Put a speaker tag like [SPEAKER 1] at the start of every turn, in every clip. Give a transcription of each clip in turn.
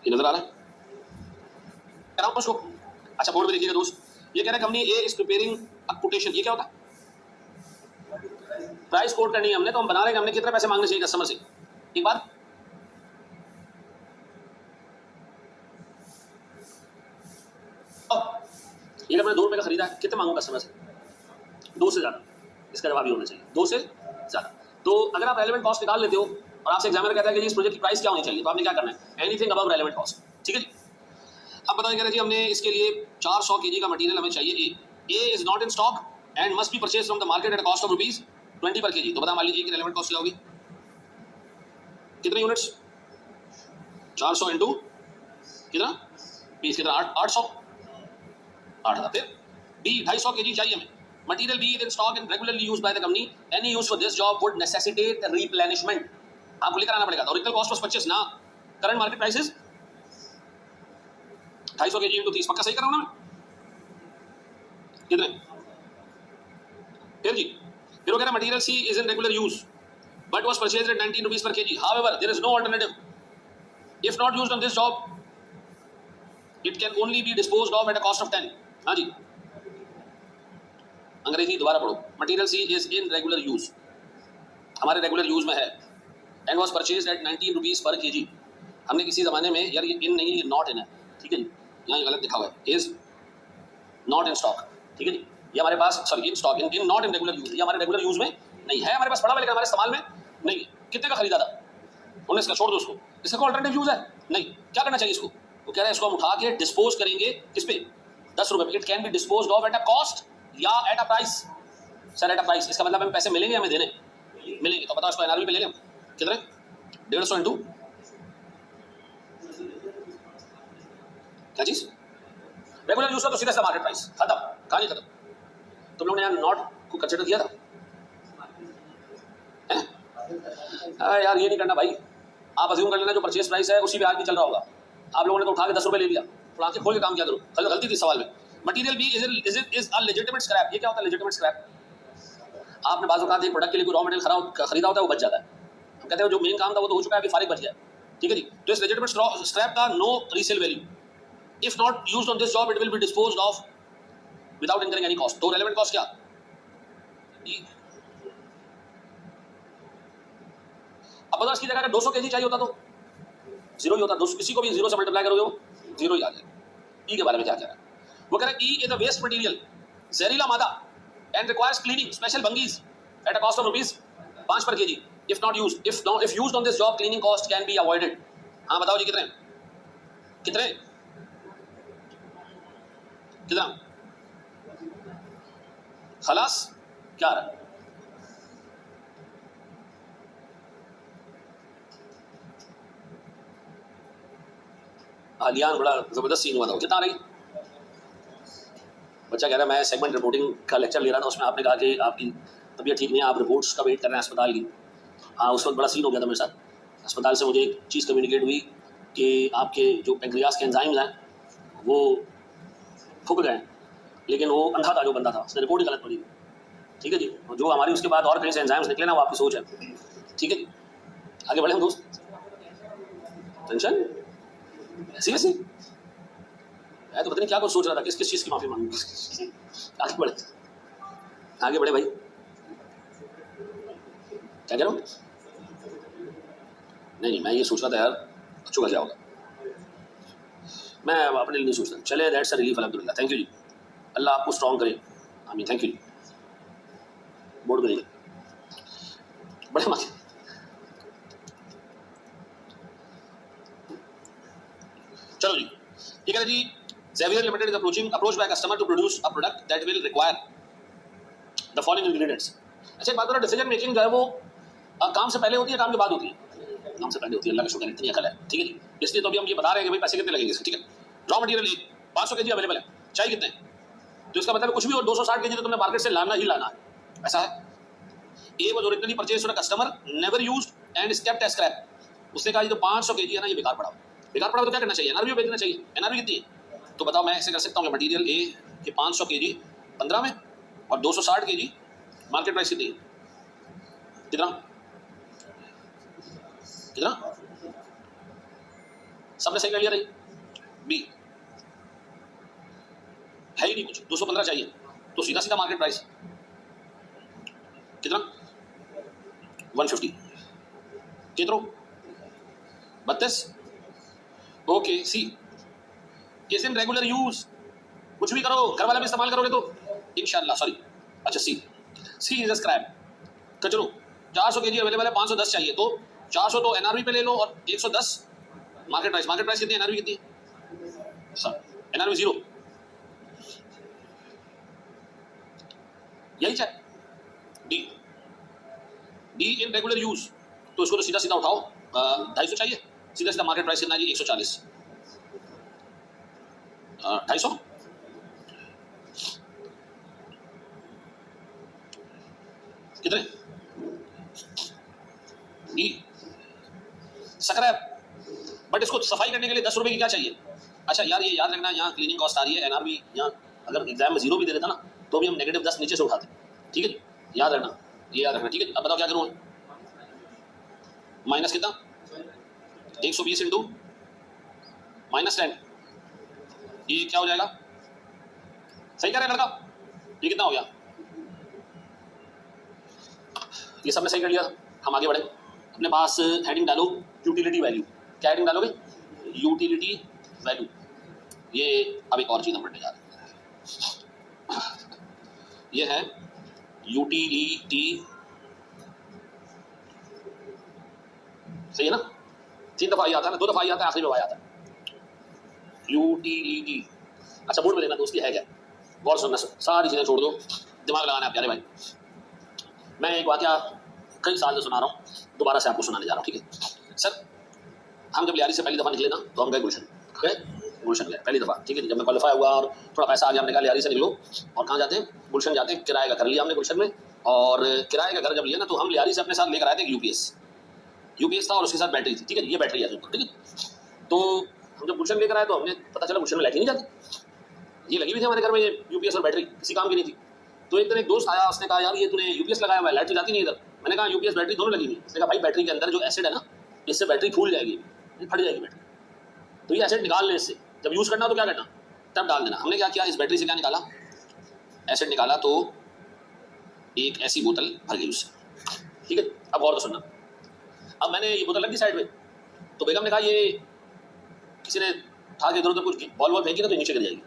[SPEAKER 1] ये नजर आ रहा है कह रहा हूं उसको। अच्छा बोर्ड में देखिएगा दोस्त, ये कह रहा है company A is preparing a quotation. ये क्या होता है? प्राइस कोट करनी है हमने, तो हम बना रहे हैं हमने कितने पैसे मांगने चाहिए कस्टमर से। एक बात ये मैंने 2 रुपए का खरीदा है, कितने मांगू कस्टमर से? 2 से ज्यादा। इसका जवाब ये होना चाहिए 2 से ज्यादा। तो अगर आप रेलेवेंट कॉस्ट निकाल लेते हो और आपसे एग्जामिनर कहता है कि जी इस प्रोजेक्ट की प्राइस क्या होनी चाहिए, तो आपने क्या करना है? Anything above relevant cost. ठीक है जी। अब बताइए, कह रहे जी हमने इसके लिए 400 केजी का मटेरियल हमें चाहिए। A is not in stock and must be purchase from the market at cost of ₹20 per KG. तो बता, मान लीजिए कि रेलेवेंट कॉस्ट क्या होगी? कितने यूनिट्स? 400 इंटू कितना? 20 कितना? 800। 8,000। फिर बी 250 केजी चाहिए हमें। Material B is in stock and regularly used by the company. Any use for this job would necessitate replenishment. आपको लेकर आना पड़ेगा। ओरिजिनल कॉस्ट वाज 25 ना, current market price is 250 KG into 30। पक्का सही कर रहा हूं ना मैं? कितने? फिर जी, फिर वो कह रहा है material C is in regular use but was purchased at 19 rupees per kg. However there is no alternative if not used on this job it can only be disposed of at a cost of 10। हां जी, अंग्रेजी दोबारा पढ़ो। Material C is in regular use, हमारे regular use में है, and was purchased at 19 rupees per kg. हमने किसी जमाने में, यार ये इन नहीं, ये नॉट इन है, ठीक है जी, यहाँ गलत लिखा हुआ है, इज नॉट इन स्टॉक। ठीक है जी, ये हमारे पास, sorry in stock, in not in regular use, ये हमारे रेगुलर यूज में नहीं है, हमारे पास पड़ा हुआ लेकिन हमारे इस्तेमाल में नहीं है। कितने का खरीदा था? 19 का। छोड़ दो उसको, इसका कोई अल्टरनेटिव यूज है नहीं। क्या करना चाहिए इसको? वो कह रहा है इसको हम उठा के डिस्पोज करेंगे किस पे? 10 रुपए पे। It can be dispose of at a cost या at a price. Sir at a price, इसका मतलब हमें पैसे मिलेंगे, हमें देने मिलेंगे। तो बताओ इसको एनआरबी पे ले लें कितने? 150 इंटू क्या चीज? रेगुलर यूज का तो सीधा सा मार्केट प्राइस, खत्म, कहानी खत्म। तुम लोगों ने यार नॉट को कंसिडर किया था? यार ये नहीं करना भाई। आप अज्यूम कर लेना जो परचेज प्राइस है उसी पे आज भी चल रहा होगा। आप लोगों ने तो उठा के 10 रुपए ले लिया, थोड़ा आंखें खोल के काम किया करो। गलती थी सवाल में। Material B is a legitimate scrap. ये क्या होता है लेजिटिमेट स्क्रैप? आपने बाज़ औक़ात एक प्रोडक्ट के लिए कोई रॉ मटेरियल खरीदा होता है, वो बच जाता है। हम कहते हैं जो मेन काम था वो तो हो चुका है, अभी फारिग बच गया। ठीक है जी, तो इस लेजिटिमेट स्क्रैप का no resale value. If not used on this job it will be disposed of without incurring any cost. तो रेलेवेंट कॉस्ट क्या? अब बताओ इसकी जगह अगर 200 केजी चाहिए होता तो जीरो ही होता। 200 किसी को भी जीरो से मल्टीप्लाई करोगे वो जीरो ही आ जाएगा। ई के बारे में क्या कह रहा है? वो कह रहा है E is a waste material, जहरीला मादा, and requires cleaning, special bungees at a cost of ₹5 per kg. If not used, if used on this job cleaning cost can be avoided. हां बताओ जी कितने? कितने? कितना? खलास क्या रहा? आलियान बड़ा जबरदस्त सीन हुआ था। कितना आ रही? बच्चा कह रहा है मैं सेगमेंट रिपोर्टिंग का लेक्चर ले रहा था, उसमें आपने कहा कि आपकी तबीयत ठीक नहीं है, आप रिपोर्ट्स का वेट कर रहे हैं अस्पताल की। हाँ उस वक्त बड़ा सीन हो गया था मेरे साथ। अस्पताल से मुझे एक चीज़ कम्युनिकेट हुई कि आपके जो पेंक्रियास के एंजाइम्स हैं वो फूक गए, लेकिन वो अंधा था जो बंदा था, उसने रिपोर्ट ही गलत पड़ी। ठीक है जी, जो हमारी उसके बाद और कहीं से एंजाइम्स निकले ना, वो आपकी सोच है। ठीक है जी, आगे बढ़े हम दोस्त। टेंशन ऐसी ऐसी मैं तो पता नहीं क्या कुछ सोच रहा था, किस किस चीज़ की माफ़ी मांगू। आगे बढ़े, आगे बढ़े भाई। क्या कह रहा हूँ? नहीं मैं ये सोच रहा था यार बच्चों का क्या होगा, मैं अपने लिए नहीं सोचता। चले दैट्स अ रिलीफ, अल्हम्दुलिल्लाह, थैंक यू जी, अल्लाह आपको स्ट्रॉन्ग करे, आमीन, थैंक यू जी। बोर्ड करिए बड़े मत। चलो जी, ये कहते जी Xavier Limited is approached by a customer to produce a product that will require the following ingredients। अच्छा एक बात बताओ, डिसीजन मेकिंग जो है वो काम से पहले होती है काम के बाद होती है? काम से पहले होती है, अल्लाह का शुक्र, इतनी अकल है। ठीक है जी, इसलिए तो अभी हम ये बता रहे हैं कि भाई पैसे कितने लगेंगे। ठीक है, रॉ मटेरियल 500 केजी अवेलेबल है, चाहिए कितने? तो इसका मतलब कुछ भी हो 260 केजी तो तुमने मार्केट से लाना ही लाना है, ऐसा है। A was originally purchased from a customer, never used and is kept as scrap. उसने कहा ये जो 500 केजी है ना, ये बेकार पड़ा हुआ। बेकार पड़ा तो क्या करना चाहिए? एनआरबी में बेचना चाहिए। एनआरबी कितनी है? तो बताओ मैं ऐसे कर सकता हूँ कि मटेरियल ए के 500 केजी 15 में और 260 केजी मार्केट प्राइस कितनी है? कितना? कितना? सबने सही कर लिया नहीं, बी है ही नहीं कुछ, 215 चाहिए, तो सीधा सीधा मार्केट प्राइस कितना 150 कितनो 32। Okay C is in regular use, कुछ भी करो घर वाला भी इस्तेमाल करोगे तो इंशाल्लाह, सॉरी अच्छा सी इज स्क्रैप कचरो, 400 केजी अवेलेबल है, 510 चाहिए, तो 400 तो एनआरबी पे ले लो और 110 मार्केट प्राइस कितनी है, एनआरबी कितनी है सर, एनआरबी 0, यही चाहिए डी, डी इन रेगुलर यूज, तो इसको तो सीधा सीधा उठाओ, 250 चाहिए, सीधा सीधा मार्केट प्राइस कितना है जी 140, 250 कितने डी स्क्रैप, बट इसको सफाई करने के लिए 10 रुपए की क्या चाहिए। अच्छा यार ये याद रखना, यहाँ क्लीनिंग कॉस्ट आ रही है, एनआरबी यहाँ अगर एग्जाम में 0 भी दे देता ना तो भी हम -10 नीचे से उठाते, ठीक है, याद रखना, ये याद रखना, ठीक है। अब बताओ क्या करूँ, माइनस कितना 120 इंटू -10, ये क्या हो जाएगा, सही कह रहे हैं लड़का, ये कितना हो गया, ये सबने सही कर लिया। हम आगे बढ़े, अपने पास हेडिंग डालो यूटिलिटी वैल्यू, क्या हेडिंग डालोगे, यूटिलिटी वैल्यू, ये अब एक और चीज हम पढ़ने जा रहे हैं, ये है यूटिलिटी, सही है ना, 3 दफा आता है ना, 2 दफा आता है, आखिरी में आता है यूटिलिटी। अच्छा बोर्ड में लेना दोस्ती है क्या, गौर सुनना, सारी चीजें छोड़ दो, दिमाग लगाना है प्यारे भाई, मैं एक वाकया कई साल से सुना रहा हूँ, दोबारा से आपको सुनाने जा रहा हूँ, ठीक है सर। हम जब लियारी से पहली दफा निकले ना तो हम गए गुलशन गए पहली दफा, ठीक है, जब मैं क्वालिफाई हुआ और थोड़ा पैसा आ गया, हमने कहा लियारी से निकलो और कहाँ जाते हैं, गुलशन जाते हैं, किराए का घर लिया हमने गुलशन में, और किराए का घर जब लिया ना तो हम लियारी से अपने साथ लेकर आए थे यूपीएस था और उसके साथ बैटरी थी, ठीक है, ये बैटरी है, ठीक है। तो हम जब गुलशन लेकर आए तो हमने पता चला गुलशन में लाइट ही नहीं जाती, ये लगी हुई थी हमारे घर में, ये यूपीएस और बैटरी किसी काम की नहीं थी। तो एक दिन एक दोस्त आया, उसने कहा यार ये तूने यूपीएस लगाया हुआ है, लाइट तो जाती नहीं इधर। मैंने कहा यूपीएस बैटरी दोनों लगी हुई। उसने कहा भाई बैटरी के अंदर जो एसिड है ना, इससे बैटरी फूल जाएगी, फट जाएगी बैटरी, तो ये एसिड निकाल ले इससे, जब यूज़ करना तो क्या करना, तब डाल देना। हमने क्या किया, इस बैटरी से क्या निकाला, एसिड निकाला, तो एक ऐसी बोतल भर गई उससे, ठीक है। अब और तो सुनना, अब मैंने ये बोतल रख दी साइड में, तो बेगम ने कहा ये किसी ने उठा के इधर उधर कुछ बॉल फेंकी ना तो नीचे गिर जाएगी,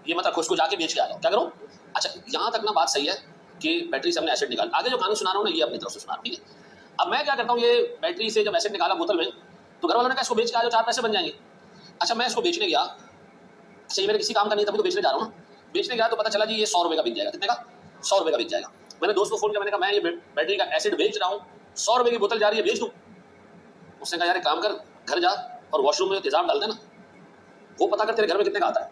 [SPEAKER 1] ये मतलब खुद को जाके बेच के आ जाओ, क्या करो। अच्छा यहाँ तक ना बात सही है कि बैटरी से हमने एसिड निकाल, आगे जो कहानी सुना रहा हूँ ना ये अपनी तरफ से सुना, ठीक है। अब मैं क्या करता हूँ, ये बैटरी से जब एसिड निकाला बोतल में, तो घर वालों ने कहा इसको बेच के आ जाओ, 4 पैसे बन जाएंगे। अच्छा मैं इसको बेचने गया, अच्छा ये मेरे किसी काम का नहीं था, तभी तो बेचने जा रहा हूँ ना, बेचने गया तो पता चला जी ये 100 रुपये का बिक जाएगा, कितने का, 100 रुपये का बिक जाएगा। मैंने दोस्त को फोन किया, मैंने कहा मैं ये बैटरी का एसिड बेच रहा हूँ, 100 रुपये की बोतल जा रही है, बेच दूँ। उसने कहा यार एक काम कर, घर जा और वॉशरूम में तेजाब डाल देना, वो पता कर तेरे घर में कितने का आता है।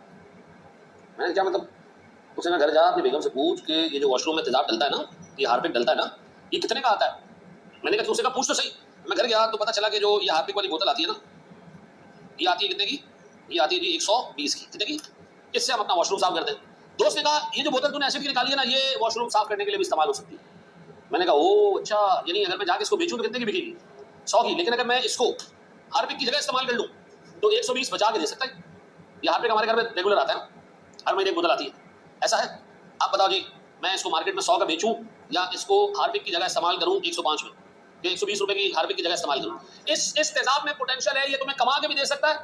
[SPEAKER 1] मैंने क्या मतलब, उसने कहा घर जा अपनी बेगम से पूछ के ये जो वॉशरूम में तेजाब डलता है ना, ये हार्पिक डलता है ना, ये कितने का आता है। मैंने कहा उससे कहा पूछ तो सही। मैं घर गया तो पता चला कि जो ये हार्पिक वाली बोतल आती है ना, ये आती है कितने की, ये आती है जी 120 की, कितने की, इससे हम अपना वॉशरूम साफ कर दें। दोस्त ने कहा ये जो बोतल तूने एसिड की निकाली है ना, ये वॉशरूम साफ करने के लिए भी इस्तेमाल हो सकती है। मैंने कहा ओ अच्छा, यानी अगर मैं जाके इसको बेचूं तो कितने की बिकेगी, 100 की, लेकिन अगर मैं इसको हार्पिक की जगह इस्तेमाल कर लूँ तो 120 बचा के दे सकता है। ये हार्पिक हमारे घर में रेगुलर आता है, हर महीने एक बोतल आती है, ऐसा है। आप बताओ जी, मैं इसको मार्केट में 100 का बेचूं या इसको हार्पिक की जगह इस्तेमाल करूं 105 में, या 120 रुपए की हार्पिक की जगह इस्तेमाल करूं। इस तेजाब में पोटेंशियल है, ये तुम्हें कमा के भी दे सकता है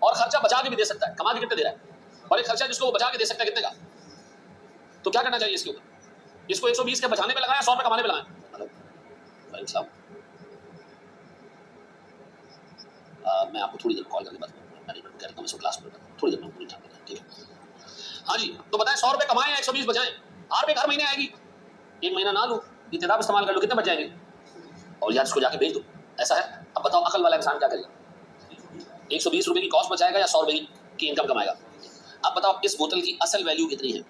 [SPEAKER 1] और खर्चा बचा के भी दे सकता है। कमा के कितने दे रहा है और एक खर्चा जिसको वो बचा के दे सकता है कितने का, तो क्या करना चाहिए इसके ऊपर, इसको 120 के बचाने पे लगाया, 100 रुपए कमाने पे लगाया। भाई साहब मैं आपको थोड़ी देर कॉल करके बात करूंगा, मैनेजमेंट कह रहा हूं, मैं क्लास में थोड़ी देर में पूरी टाइम, ठीक है। हाँ जी, तो बताएं 100 रुपए कमाएं या 120 बचाएं, हार्पिक हर महीने आएगी, एक महीना ना लो, ये तेजाब इस्तेमाल कर लो, कितने बच जाएंगे, और यार इसको जाके बेच दो, ऐसा है। अब बताओ अकल वाला इंसान क्या करेगा, 120 रुपए की कॉस्ट बचाएगा या 100 रुपए की इनकम कमाएगा। अब बताओ इस बोतल की असल वैल्यू कितनी है,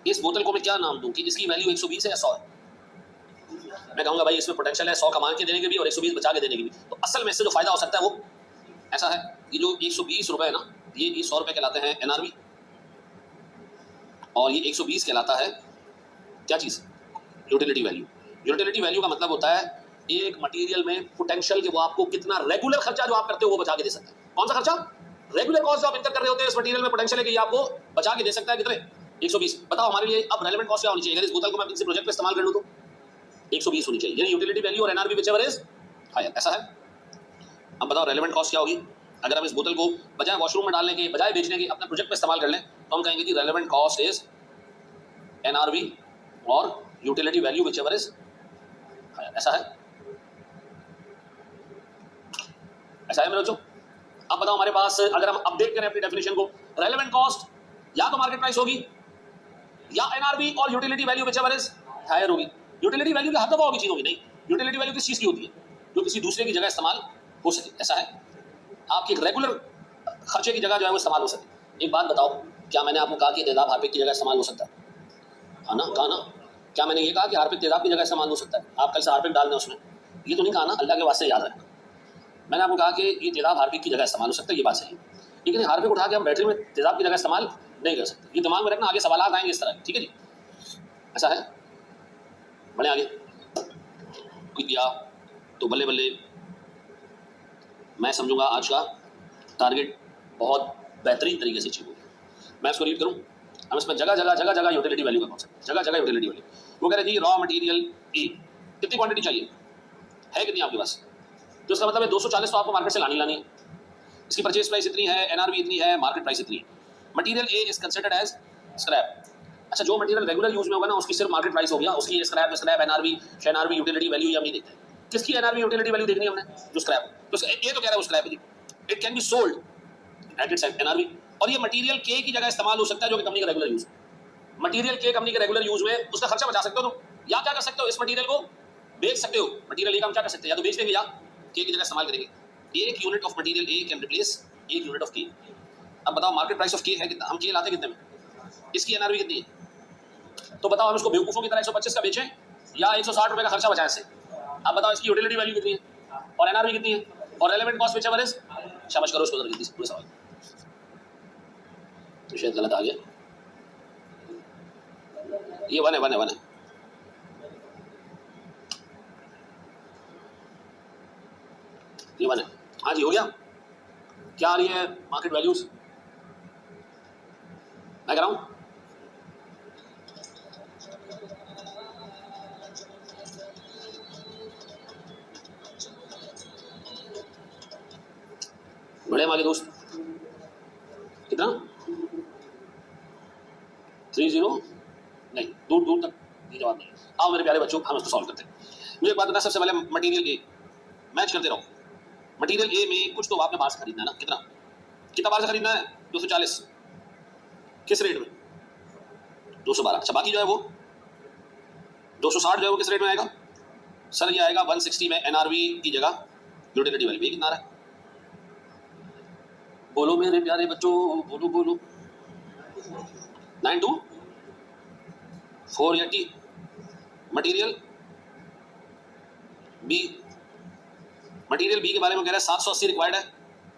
[SPEAKER 1] इस बोतल को मैं क्या नाम दूं कि इसकी वैल्यू 120 है या 100 है। मैं कहूंगा भाई इसमें पोटेंशियल है 100 कमा के देने के भी और 120 बचा के देने के भी, तो असल में इससे जो फायदा हो सकता है वो ऐसा है। ये जो 120 रुपए है ना, ये 100 रुपए कहलाते हैं एनआरबी, और ये 120 कहलाता है क्या चीज, यूटिलिटी वैल्यू। यूटिलिटी वैल्यू का मतलब होता है एक मटेरियल में पोटेंशियल कि वो आपको कितना रेगुलर खर्चा जो आप करते हो वो बचा के दे सकता है। कौन सा खर्चा? रेगुलर कॉस्ट जो आप इनकर कर रहे होते हैं इस मटेरियल में पोटेंशियल है कि ये आपको बचा के दे सकता है कितने? 120। बताओ हमारे लिए अब रेलेवेंट कॉस्ट क्या होनी चाहिए? अगर इस बोतल को मैं किसी प्रोजेक्ट पे इस्तेमाल कर लूं तो 120 होनी चाहिए, यानी यूटिलिटी वैल्यू और एनआरवी व्हिचएवर इज हायर, ऐसा है। अब बताओ रेलेवेंट कॉस्ट क्या होगी? अगर हम इस बोतल को बजाय वॉशरूम में डालने के, बजाय बेचने के, अपने प्रोजेक्ट पे इस्तेमाल कर लें तो हम कहेंगे कि रेलेवेंट कॉस्ट इज एनआरवी और utility value whichever is higher, ऐसा है। ऐसा है मेरे बच्चों। अब बताओ हमारे पास अगर हम अपडेट करें अपनी डेफिनेशन को, रेलेवेंट कॉस्ट या तो मार्केट प्राइस होगी या एनआरवी और utility value whichever is higher होगी। यूटिलिटी वैल्यू की हर दफा होगी चीज होगी नहीं, यूटिलिटी वैल्यू किस चीज की होती है? जो किसी दूसरे की जगह इस्तेमाल हो सके, ऐसा है। आपकी एक रेगुलर खर्चे की जगह जो है वो इस्तेमाल हो सके। एक बात बताओ, क्या मैंने आपको कहा कि तेजाब हार्पिक की जगह इस्तेमाल हो सकता है? हाँ ना, कहा ना? क्या मैंने ये कहा कि हार्पिक तेजाब की जगह इस्तेमाल हो सकता है? आप कल से हार्पिक डाल दें उसमें, ये तो नहीं कहा ना, अल्लाह के वास्ते याद रखना। मैंने आपको कहा कि ये तेजाब हार्पिक की जगह इस्तेमाल हो सकता है, ये बात सही है, लेकिन हार्पिक उठा के हम बैटरी में तेजाब की जगह इस्तेमाल नहीं कर सकते। ये दिमाग में रखना, आगे सवाल आएंगे इस तरह, ठीक है जी, ऐसा है। बढ़े आगे। कोई दिया तो बल्ले बल्ले, मैं समझूंगा आज का टारगेट बहुत बेहतरीन तरीके से अचीव होगा। मैं इसको रीड करूं, हम इसमें जगह जगह जगह जगह यूटिलिटी वैल्यू का कॉन्सेप्ट, जगह जगह यूटिलिटी वैल्यू। वो कह रहे जी रॉ मटेरियल ए कितनी क्वांटिटी चाहिए है, कितनी आपके पास? तो इसका मतलब है 240 तो आपको मार्केट से लानी है। इसकी परचेज प्राइस इतनी है, एनआरवी इतनी है, मार्केट प्राइस इतनी है। Material A is considered as scrap. अच्छा, जो मटेरियल रेगुलर यूज में होगा ना उसकी सिर्फ मार्केट प्राइस हो गया, उसकी scrap NRV NRV utility value हम नहीं देखते। किसकी एनआरवी यूटिलिटी वैल्यू देखनी है हमने? जो स्क्रैप। तो ये तो कह रहा है वो स्क्रैप है, it can be sold at its NRV. और ये मटेरियल के की जगह इस्तेमाल हो सकता है जो कि कंपनी का रेगुलर यूज, मटेरियल के कंपनी के रेगुलर यूज में उसका खर्चा बचा सकते हो तुम, या क्या कर सकते हो, इस मटेरियल को बेच सकते हो। मटेरियल ए का हम क्या कर सकते हैं, या तो बेच देंगे या के की जगह इस्तेमाल करेंगे। एक unit of material A can replace एक यूनिट ऑफ के। अब बताओ मार्केट प्राइस ऑफ के है कितना, हम के लाते कितने में, इसकी एनआरवी कितनी है? तो बताओ हम इसको बेवकूफों की तरह 125 का बेचें या 160 रुपए का खर्चा बचाएं इससे। अब बताओ इसकी यूटिलिटी वैल्यू कितनी है और एनआरवी कितनी है और रेलेवेंट कॉस्ट व्हिचएवर इज, शाबाश करो उसको जरा जल्दी से पूरे सवाल। तो शायद गलत आ गया, ये वन है ये वन है। हाँ जी, हो गया। क्या आ रही है मार्केट वैल्यूज? मैं कह रहा हूं बड़े हमारे दोस्त, कितना 30 नहीं, दूर दूर तक ये जवाब नहीं। आओ मेरे प्यारे बच्चों, हम इसको सॉल्व करते हैं। मुझे एक बात बता, सबसे पहले मटेरियल ए मैच करते रहो। मटेरियल ए में कुछ तो आपने बाहर से खरीदना है ना, कितना कितना बाहर से खरीदना है? 240। किस रेट में? 212। अच्छा, बाकी जो है वो 260 जो है वो किस रेट में आएगा? सर ये आएगा 160 में एनआरवी की जगह यूटिलिटी वैल्यू। कितना आ रहा है? बोलो मेरे प्यारे बच्चों, बोलो बोलो। 92,480। मटेरियल बी, मटेरियल बी के बारे में कह रहा है 780 रिक्वायर्ड है,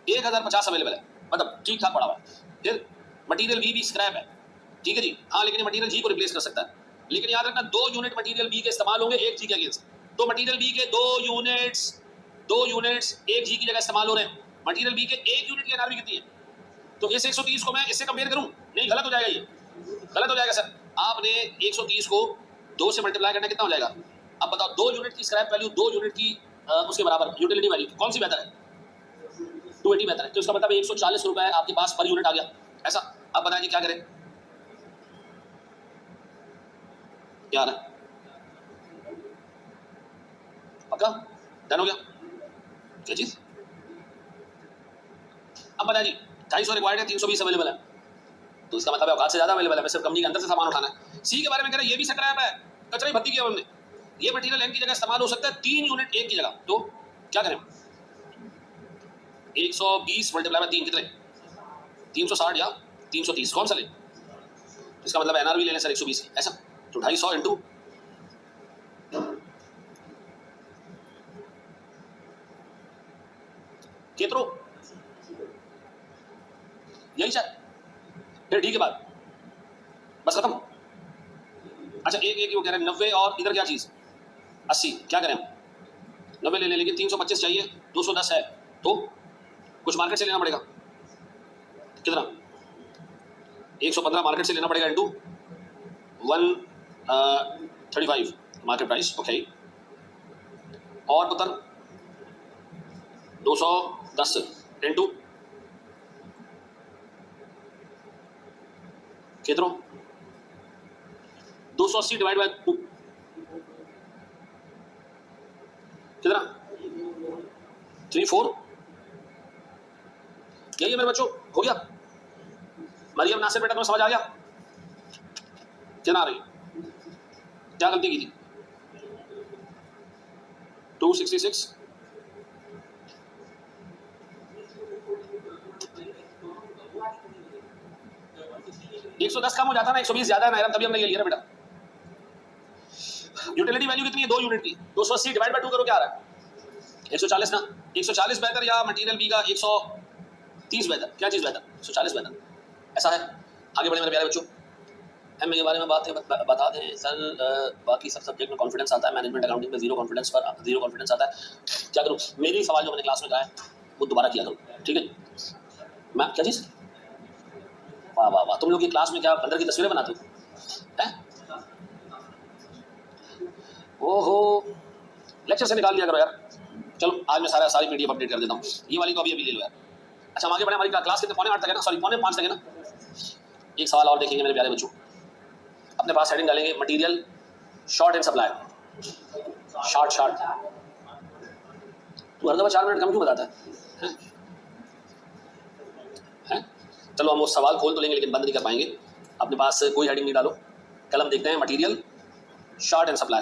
[SPEAKER 1] 1050 अवेलेबल है, मतलब ठीक ठाक पड़ा हुआ है। फिर मटेरियल बी भी स्क्रैप है, ठीक है जी, हाँ, लेकिन मटेरियल जी को रिप्लेस कर सकता है। लेकिन याद रखना 2 यूनिट मटेरियल बी के इस्तेमाल होंगे एक जी के अगेंस्ट। तो मटेरियल बी के 2 यूनिट्स एक जी की जगह इस्तेमाल हो रहे हैं। मटेरियल बी के 1 यूनिट की एनआरवी कितनी है? तो इस 130 को मैं इससे कंपेयर करूं? नहीं, गलत हो जाएगा, ये गलत हो जाएगा सर। आपने 130 को 2 से मल्टीप्लाई करना कितना हो जाएगा? अब बताओ 2 यूनिट की स्क्रैप वैल्यू 2 यूनिट की उसके बराबर यूटिलिटी वैल्यू कौन सी बेहतर है? 280 बेहतर है। तो इसका मतलब 140 रुपए आपके पास पर यूनिट आ गया, ऐसा। अब बताइए क्या करें? क्या आ रहा है? पक्का डन हो गया? क्या चीज? अब बताइए जी, 250 रिक्वायर्ड है, 320 अवेलेबल है, तो इसका मतलब है औकात से ज्यादा अवेलेबल है, मैं सिर्फ कंपनी के अंदर से सामान उठाना है। सी के बारे में कह रहे हैं ये भी स्क्रैप है, कचरे भत्ती किया हमने, ये मटेरियल एन की जगह इस्तेमाल हो सकता है 3 यूनिट एक की जगह। तो क्या करें? 120 मल्टीप्लाई में 3 कितने? 360 या 330, कौन सा ले? इसका मतलब एनआरवी लेने सर 120, ऐसा। तो 250 इंटू कितरो, यही सर। फिर ठीक है बात, बस खत्म। अच्छा, एक वो कह रहे हैं 90 और इधर क्या चीज 80, क्या करें हम? 90 ले लें, लेकिन 325 चाहिए, 210 है, तो कुछ मार्केट से लेना पड़ेगा, कितना 115 मार्केट से लेना पड़ेगा इनटू 135 मार्केट प्राइस, ओके। और पुत्र 210 इनटू कितना 280 डिवाइड बाय 2 कितना 34, यही है मेरे बच्चों, हो गया। मरियम नासिर बेटा तुम्हें समझ आ गया कितना आ रही, क्या गलती की थी 266 110 कम हो जाता ना, 120 ज्यादा है ना, तभी हमने ये लिया ना बेटा। यूटिलिटी वैल्यू कितनी है 2 यूनिट की, 280 डिवाइड बाय 2 करो क्या आ रहा है 140 ना, 140 बेहतर या मटेरियल बी का 130 बेहतर, क्या चीज बेहतर 140 बेहतर, ऐसा है। आगे बढ़े मेरे प्यारे बच्चों, एम के बारे में बता दें सर, बाकी सब सब्जेक्ट में कॉन्फिडेंस आता है, मैनेजमेंट अकाउंटिंग में जीरो कॉन्फिडेंस आता है, क्या करूँ, मेरी सवाल जो मैंने क्लास में कहा है वो दोबारा किया करूँ, ठीक है। मैं क्या चीज़, वाह वाह वाह, तुम लोग ये क्लास में क्या बंदर की तस्वीरें बनाते हो हैं? ओहो, लेक्चर से निकाल दिया करो यार। चलो आज मैं सारी पीडीएफ अपडेट कर देता हूँ, ये वाली को अभी ले लो यार। अच्छा हम आगे बढ़े, हमारी क्लास कितने 8:45 तक है ना, सॉरी 4:45 तक है ना। एक सवाल और देखेंगे मेरे प्यारे बच्चों, अपने पास हेडिंग डालेंगे material short and supply, short तू हर दफा 4 मिनट कम क्यों बताता है? चलो हम वो सवाल खोल तो लेंगे लेकिन बंद नहीं कर पाएंगे। अपने पास कोई हेडिंग नहीं डालो, कलम देखते हैं मटेरियल शॉर्ट एंड सप्लाई।